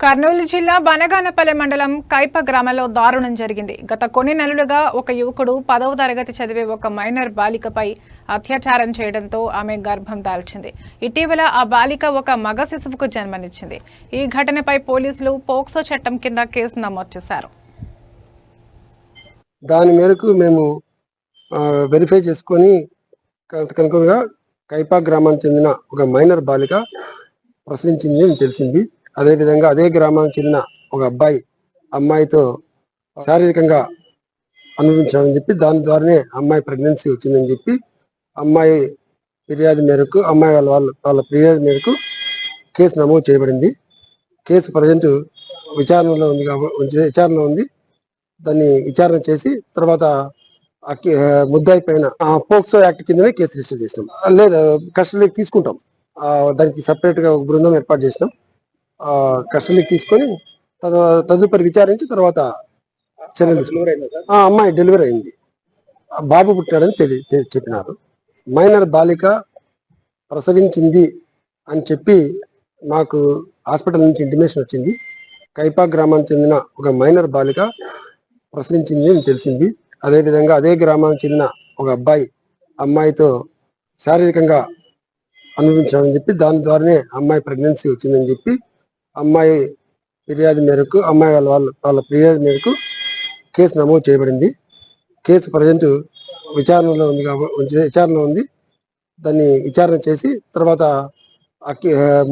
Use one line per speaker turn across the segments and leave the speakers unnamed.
కర్నూలు జిల్లా బనగానపల్లె మండలం కైప గ్రామంలో దారుణం జరిగింది. గత కొన్ని నెలలుగా ఒక యువకుడు 10వ తరగతి చదివే ఒక మైనర్ బాలికపై అత్యాచారం చేయడంతో ఆమె గర్భం దాల్చింది. ఇటీవల ఆ బాలిక ఒక మగ శిశువుకు జన్మనిచ్చింది. ఈ ఘటనపై పోలీసులు పోక్సో చట్టం కింద కేసు నమోదు చేశారు.
దాని మేరకు మేము వెరిఫై చేసుకొని కనుకగా కైపా గ్రామానికి చెందిన ఒక మైనర్ బాలిక ప్రసవించింది అని తెలిసింది. అదేవిధంగా అదే గ్రామానికి చెందిన ఒక అమ్మాయితో శారీరకంగా అనుభవించాలని చెప్పి దాని ద్వారానే అమ్మాయి ప్రెగ్నెన్సీ వచ్చిందని చెప్పి అమ్మాయి ఫిర్యాదు మేరకు అమ్మాయి వాళ్ళ ఫిర్యాదు మేరకు కేసు నమోదు చేయబడింది. కేసు ప్రజెంట్ విచారణలో ఉంది. దాన్ని విచారణ చేసి తర్వాత ముద్దాయి పైన పోక్సో యాక్ట్ కిందనే కేసు రిజిస్టర్ చేసినాం. లేదా కస్టడీకి తీసుకుంటాం. దానికి సపరేట్ గా ఒక బృందం ఏర్పాటు చేసినాం. కస్టడీకి తీసుకొని తదుపరి విచారించి తర్వాత చర్యలు తీసుకున్నాం. అమ్మాయి డెలివరీ అయింది, బాబు పుట్టాడని చెప్పినారు. మైనర్ బాలిక ప్రసవించింది అని చెప్పి మాకు హాస్పిటల్ నుంచి ఇంటిమేషన్ వచ్చింది. కైపా గ్రామానికి చెందిన ఒక మైనర్ బాలిక ప్రసవించింది అని తెలిసింది. అదేవిధంగా అదే గ్రామానికి చెందిన ఒక అమ్మాయితో శారీరకంగా అనుభవించాలని చెప్పి దాని ద్వారానే అమ్మాయి ప్రెగ్నెన్సీ వచ్చిందని చెప్పి అమ్మాయి ఫిర్యాదు మేరకు అమ్మాయి వాళ్ళ ఫిర్యాదు మేరకు కేసు నమోదు చేయబడింది. కేసు ప్రజెంట్ విచారణలో ఉంది. దాన్ని విచారణ చేసి తర్వాత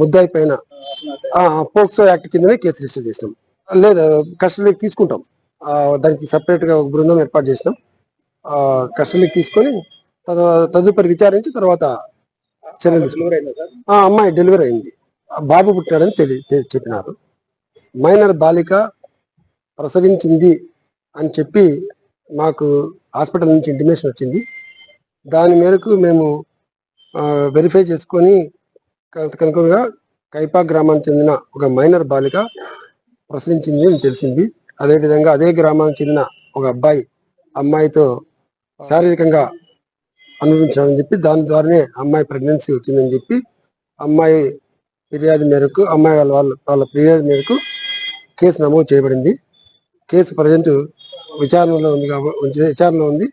ముద్దాయి పైన పోక్సో యాక్ట్ కిందనే కేసు రిజిస్టర్ చేసినాం. లేదా కస్టడీకి తీసుకుంటాం. దానికి సపరేట్ గా ఒక బృందం ఏర్పాటు చేసినాం. కస్టడీకి తీసుకొని తదుపరి విచారించి తర్వాత చర్యలు తీసుకున్నాం. అమ్మాయి డెలివరీ అయింది, బాబు పుట్టాడని చెప్పినారు. మైనర్ బాలిక ప్రసవించింది అని చెప్పి మాకు హాస్పిటల్ నుంచి ఇంటిమేషన్ వచ్చింది. దాని మేరకు మేము వెరిఫై చేసుకొని కనుకగా కైపా గ్రామానికి చెందిన ఒక మైనర్ బాలిక ప్రసవించింది అని తెలిసింది. అదేవిధంగా అదే గ్రామానికి చెందిన ఒక అమ్మాయితో శారీరకంగా అనుభవించాలని చెప్పి దాని ద్వారానే అమ్మాయి ప్రెగ్నెన్సీ వచ్చిందని చెప్పి అమ్మాయి ఫిర్యాదు మేరకు అమ్మాయి వాళ్ళ ఫిర్యాదు మేరకు కేసు నమోదు చేయబడింది. కేసు ప్రజెంట్ విచారణలో ఉంది.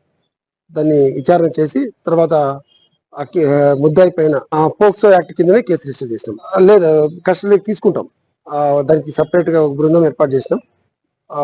దాన్ని విచారణ చేసి తర్వాత ముద్దాయి పైన పోక్సో యాక్ట్ కిందనే కేసు రిజిస్టర్ చేసినాం. లేదా కస్టడీకి తీసుకుంటాం. దానికి సపరేట్ గా ఒక బృందం ఏర్పాటు చేసినాం.